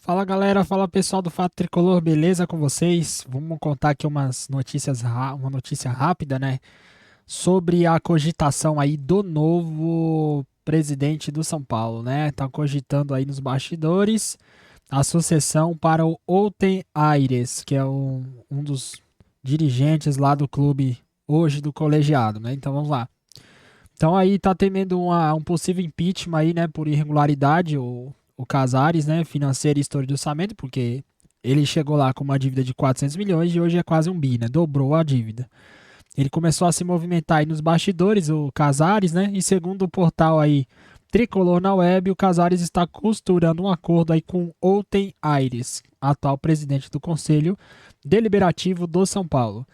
Fala galera, fala pessoal do Fato Tricolor, beleza com vocês? Vamos contar aqui uma notícia rápida, né? Sobre a cogitação aí do novo presidente do São Paulo, né? Tá cogitando aí nos bastidores a sucessão para o Outen Aires, que é um dos dirigentes lá do clube hoje do colegiado, né? Então vamos lá. Então aí tá temendo um possível impeachment aí, né, por irregularidade, o Casares, né, financeira e história de orçamento, porque ele chegou lá com uma dívida de 400 milhões e hoje é quase um bi, né, dobrou a dívida. Ele começou a se movimentar aí nos bastidores, o Casares, né, e segundo o portal aí Tricolor na Web, o Casares está costurando um acordo aí com Outen Aires, atual presidente do Conselho Deliberativo do São Paulo.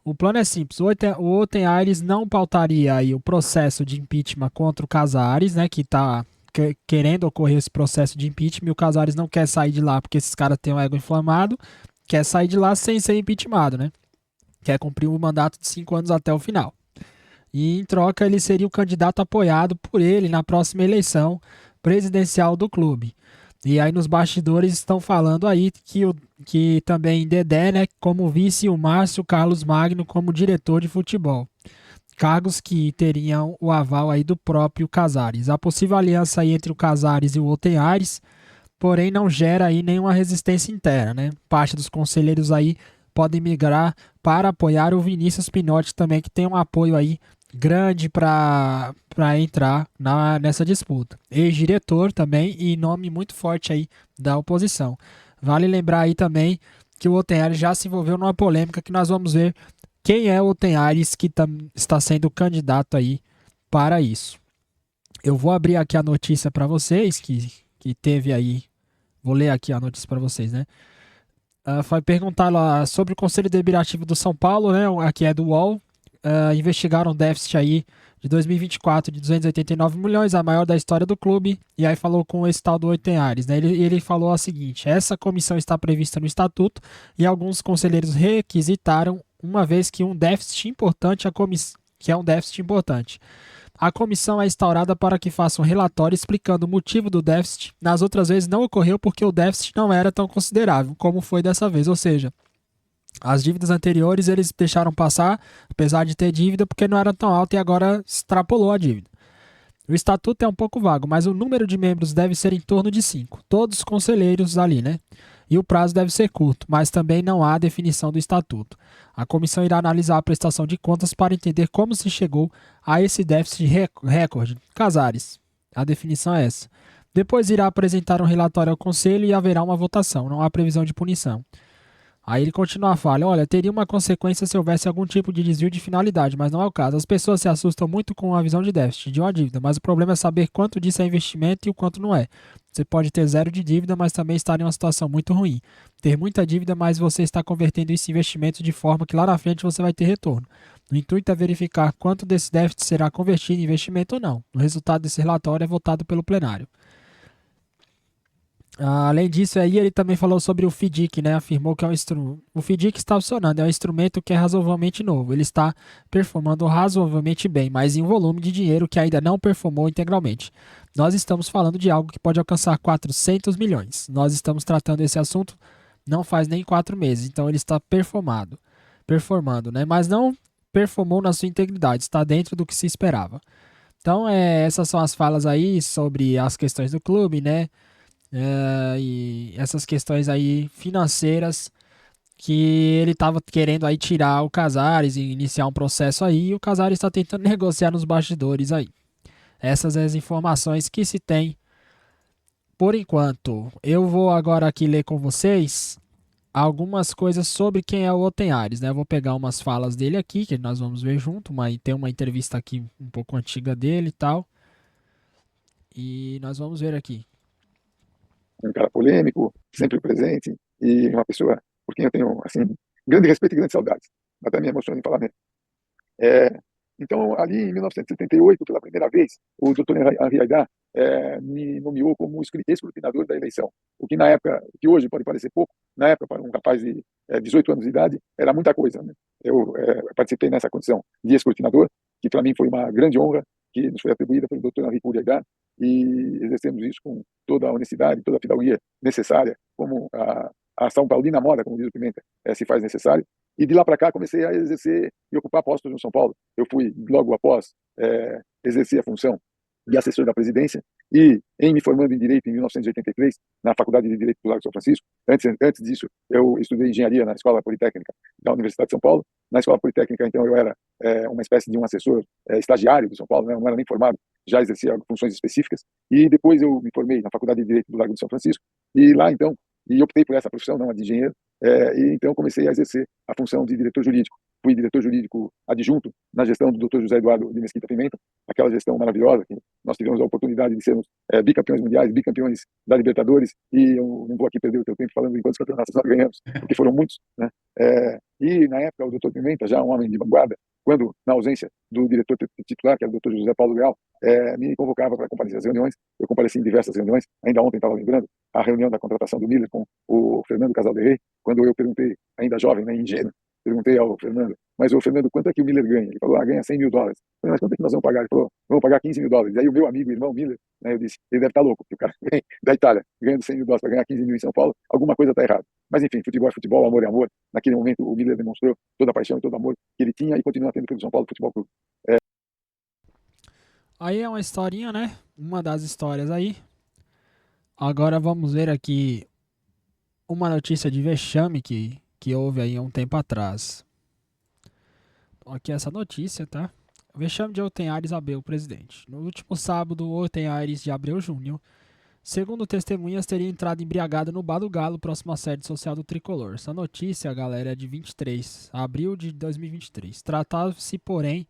O plano é simples. O Oten Aires não pautaria aí o processo de impeachment contra o Casares, né? Que está querendo ocorrer esse processo de impeachment e o Casares não quer sair de lá porque esses caras têm um ego inflamado, quer sair de lá sem ser impeachmentado, né? Quer cumprir um mandato de 5 anos até o final. E em troca ele seria o candidato apoiado por ele na próxima eleição presidencial do clube. E aí nos bastidores estão falando aí que também Dedé, né, como vice, e o Márcio Carlos Magno como diretor de futebol. Cargos que teriam o aval aí do próprio Casares. A possível aliança aí entre o Casares e o Oteares, porém não gera aí nenhuma resistência interna, né? Parte dos conselheiros aí podem migrar para apoiar o Vinícius Pinotti também, que tem um apoio aí grande para entrar nessa disputa. Ex-diretor também e nome muito forte aí da oposição. Vale lembrar aí também que o Otenhares já se envolveu numa polêmica que nós vamos ver quem é o Otenhares que está sendo candidato aí para isso. Eu vou abrir aqui a notícia para vocês que teve aí. Vou ler aqui a notícia para vocês, né? Foi perguntar lá sobre o Conselho Deliberativo do São Paulo, né? Aqui é do UOL. Investigaram um déficit aí de 2024 de 289 milhões, a maior da história do clube. E aí falou com esse tal do Oitenhares, né? Ele falou o seguinte: essa comissão está prevista no estatuto e alguns conselheiros requisitaram, uma vez que um déficit importante, que é um déficit importante. A comissão é instaurada para que faça um relatório explicando o motivo do déficit. Nas outras vezes não ocorreu porque o déficit não era tão considerável como foi dessa vez. Ou seja, as dívidas anteriores eles deixaram passar, apesar de ter dívida, porque não era tão alta e agora extrapolou a dívida. O estatuto é um pouco vago, mas o número de membros deve ser em torno de 5. Todos conselheiros ali, né? E o prazo deve ser curto, mas também não há definição do estatuto. A comissão irá analisar a prestação de contas para entender como se chegou a esse déficit recorde. Casares. A definição é essa. Depois irá apresentar um relatório ao conselho e haverá uma votação. Não há previsão de punição. Aí ele continua a fala: olha, teria uma consequência se houvesse algum tipo de desvio de finalidade, mas não é o caso. As pessoas se assustam muito com a visão de déficit, de uma dívida, mas o problema é saber quanto disso é investimento e o quanto não é. Você pode ter zero de dívida, mas também estar em uma situação muito ruim. Ter muita dívida, mas você está convertendo isso em investimento de forma que lá na frente você vai ter retorno. O intuito é verificar quanto desse déficit será convertido em investimento ou não. O resultado desse relatório é votado pelo plenário. Além disso, aí ele também falou sobre o FDIC, né? Afirmou que é um instrumento. O FDIC está funcionando, é um instrumento que é razoavelmente novo. Ele está performando razoavelmente bem, mas em um volume de dinheiro que ainda não performou integralmente. Nós estamos falando de algo que pode alcançar 400 milhões. Nós estamos tratando esse assunto não faz nem 4 meses, então ele está performando, né? Mas não performou na sua integridade, está dentro do que se esperava. Então, essas são as falas aí sobre as questões do clube, né? E essas questões aí financeiras que ele estava querendo aí tirar o Casares e iniciar um processo aí, e o Casares está tentando negociar nos bastidores aí. Essas são as informações que se tem por enquanto. Eu vou agora aqui ler com vocês algumas coisas sobre quem é o Otenhares, né? Eu vou pegar umas falas dele aqui, que nós vamos ver junto, tem uma entrevista aqui um pouco antiga dele e tal, e nós vamos ver aqui. Um cara polêmico, sempre presente, e uma pessoa por quem eu tenho, assim, grande respeito e grande saudade. Até me emociona em falar mesmo. É, então, ali em 1978, pela primeira vez, o Dr. Henri Aidar me nomeou como escrutinador da eleição, o que na época, que hoje pode parecer pouco, na época, para um rapaz de 18 anos de idade, era muita coisa. Né? Eu participei nessa condição de escrutinador, que para mim foi uma grande honra, que nos foi atribuída pelo Dr. Henri Aidar, e exercemos isso com toda a honestidade, toda a fidalguia necessária, como a São Paulina moda, como diz o Pimenta, se faz necessário. E de lá para cá comecei a exercer e ocupar postos no São Paulo. Eu fui, logo após, exercer a função de assessor da presidência, e em me formando em Direito em 1983, na Faculdade de Direito do Lago São Francisco. Antes disso, eu estudei Engenharia na Escola Politécnica da Universidade de São Paulo. Na Escola Politécnica, então, eu era uma espécie de um assessor estagiário do São Paulo, né? Não era nem formado, já exercia funções específicas. E depois eu me formei na Faculdade de Direito do Lago de São Francisco, e lá, então, e optei por essa profissão, não a de engenheiro, e então comecei a exercer a função de diretor jurídico. Fui diretor jurídico adjunto na gestão do Dr. José Eduardo de Mesquita Pimenta, aquela gestão maravilhosa que nós tivemos a oportunidade de sermos bicampeões mundiais, bicampeões da Libertadores, e eu não vou aqui perder o teu tempo falando em quantos campeonatos nós ganhamos, porque foram muitos, né? E na época o Dr. Pimenta, já um homem de vanguarda, quando, na ausência do diretor titular, que era o Dr. José Paulo Leal, me convocava para comparecer às reuniões. Eu compareci em diversas reuniões. Ainda ontem estava lembrando a reunião da contratação do Miller com o Fernando Casal de Rey, quando eu perguntei, ainda jovem, né, ingênuo, perguntei ao Fernando, mas o Fernando, quanto é que o Miller ganha? Ele falou, ganha $100 mil. Eu falei, mas quanto é que nós vamos pagar? Ele falou, vamos pagar $15 mil. E aí o meu amigo, irmão Miller, né, eu disse, ele deve estar louco, porque o cara vem da Itália, ganhando $100 mil para ganhar 15 mil em São Paulo, alguma coisa está errada. Mas enfim, futebol é futebol, amor é amor. Naquele momento o Miller demonstrou toda a paixão e todo o amor que ele tinha e continua tendo pelo São Paulo Futebol Clube. Aí é uma historinha, né? Uma das histórias aí. Agora vamos ver aqui uma notícia de vexame que houve aí há um tempo atrás. Aqui essa notícia, tá? Vexame de Otenhares Abreu, presidente. No último sábado, Otenhares de Abreu Júnior, segundo testemunhas, teria entrado embriagado no Bar do Galo, próximo à sede social do Tricolor. Essa notícia, galera, é de 23, abril de 2023. Tratava-se, porém,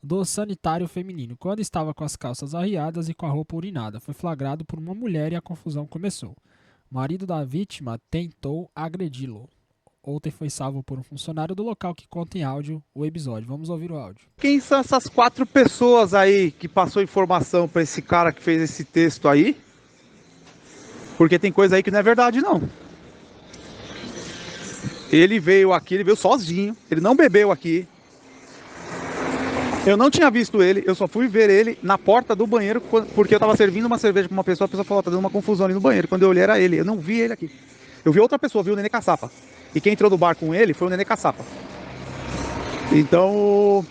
do sanitário feminino. Quando estava com as calças arriadas e com a roupa urinada, foi flagrado por uma mulher e a confusão começou. O marido da vítima tentou agredi-lo. Ontem foi salvo por um funcionário do local que conta em áudio o episódio. Vamos ouvir o áudio. Quem são essas 4 pessoas aí que passou informação pra esse cara que fez esse texto aí? Porque tem coisa aí que não é verdade, não. Ele veio aqui, ele veio sozinho, ele não bebeu aqui. Eu não tinha visto ele, eu só fui ver ele na porta do banheiro porque eu tava servindo uma cerveja pra uma pessoa, a pessoa falou, tá dando uma confusão ali no banheiro. Quando eu olhei era ele, eu não vi ele aqui. Eu vi outra pessoa, vi o Nenê Caçapa. E quem entrou no bar com ele foi o Nenê Caçapa. Então,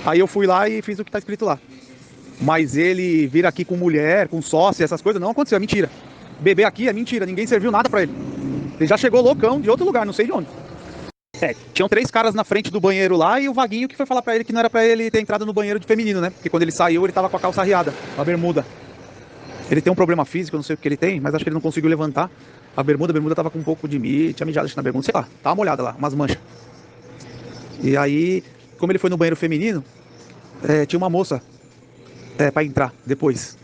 aí eu fui lá e fiz o que tá escrito lá. Mas ele vir aqui com mulher, com sócio, essas coisas, não aconteceu, é mentira. Beber aqui é mentira, ninguém serviu nada pra ele. Ele já chegou loucão de outro lugar, não sei de onde. Tinham 3 caras na frente do banheiro lá e o Vaguinho que foi falar pra ele que não era pra ele ter entrado no banheiro de feminino, né? Porque quando ele saiu, ele tava com a calça arriada, a bermuda. Ele tem um problema físico, eu não sei o que ele tem, mas acho que ele não conseguiu levantar a bermuda tava com um pouco de tinha mijado acho, na bermuda, sei lá, tava molhada lá, umas manchas. E aí, como ele foi no banheiro feminino, tinha uma moça pra entrar depois.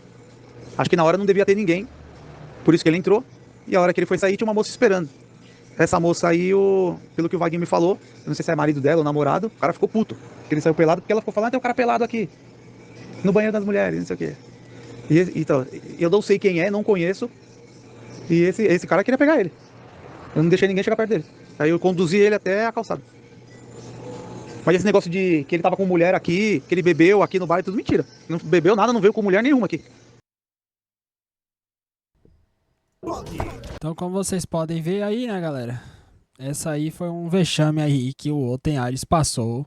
Acho que na hora não devia ter ninguém, por isso que ele entrou, e a hora que ele foi sair tinha uma moça esperando. Essa moça aí, pelo que o Vaguinho me falou, eu não sei se é marido dela ou namorado, o cara ficou puto, porque ele saiu pelado, porque ela ficou falando, tem um cara pelado aqui, no banheiro das mulheres, não sei o quê. Então, eu não sei quem é, não conheço, e esse cara queria pegar ele. Eu não deixei ninguém chegar perto dele. Aí eu conduzi ele até a calçada. Mas esse negócio de que ele tava com mulher aqui, que ele bebeu aqui no bar, é tudo mentira. Não bebeu nada, não veio com mulher nenhuma aqui. Então, como vocês podem ver aí, né, galera? Essa aí foi um vexame aí que o Otenhares passou,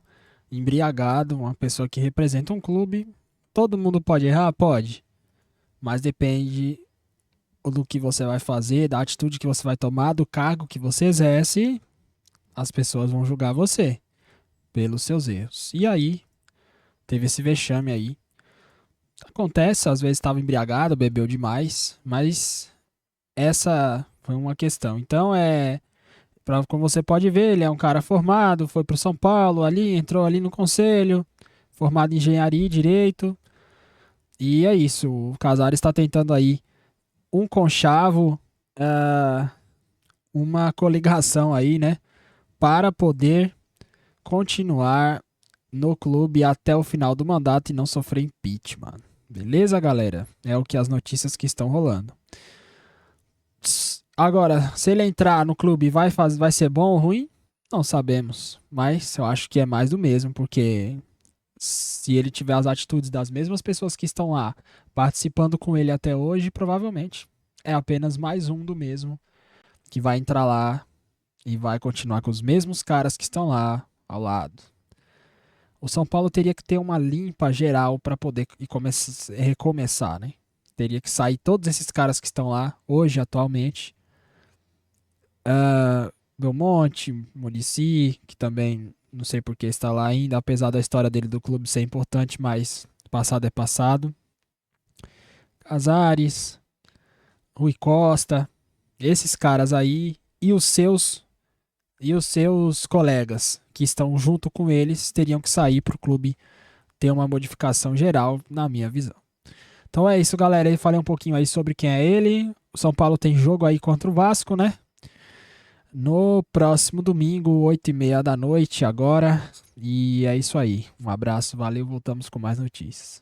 embriagado, uma pessoa que representa um clube. Todo mundo pode errar? Pode. Mas depende do que você vai fazer, da atitude que você vai tomar, do cargo que você exerce, as pessoas vão julgar você pelos seus erros. E aí, teve esse vexame aí. Acontece, às vezes estava embriagado, bebeu demais, mas essa foi uma questão. Então, como você pode ver, ele é um cara formado, foi para o São Paulo ali, entrou ali no conselho, formado em engenharia e direito. E é isso, o Casares está tentando aí um conchavo, uma coligação aí, né? Para poder continuar no clube até o final do mandato e não sofrer impeachment. Beleza, galera? É o que as notícias que estão rolando. Agora, se ele entrar no clube, vai ser bom ou ruim? Não sabemos. Mas eu acho que é mais do mesmo, porque se ele tiver as atitudes das mesmas pessoas que estão lá participando com ele até hoje, provavelmente é apenas mais um do mesmo que vai entrar lá e vai continuar com os mesmos caras que estão lá ao lado. O São Paulo teria que ter uma limpa geral para poder recomeçar, né? Teria que sair todos esses caras que estão lá hoje, atualmente. Belmonte, Muricy, que também não sei por que está lá ainda, apesar da história dele do clube ser importante, mas passado é passado. Casares, Rui Costa, esses caras aí e os seus colegas que estão junto com eles teriam que sair para o clube ter uma modificação geral, na minha visão. Então é isso, galera. Eu falei um pouquinho aí sobre quem é ele. O São Paulo tem jogo aí contra o Vasco, né? No próximo domingo, 8h30 da noite agora. E é isso aí. Um abraço, valeu. Voltamos com mais notícias.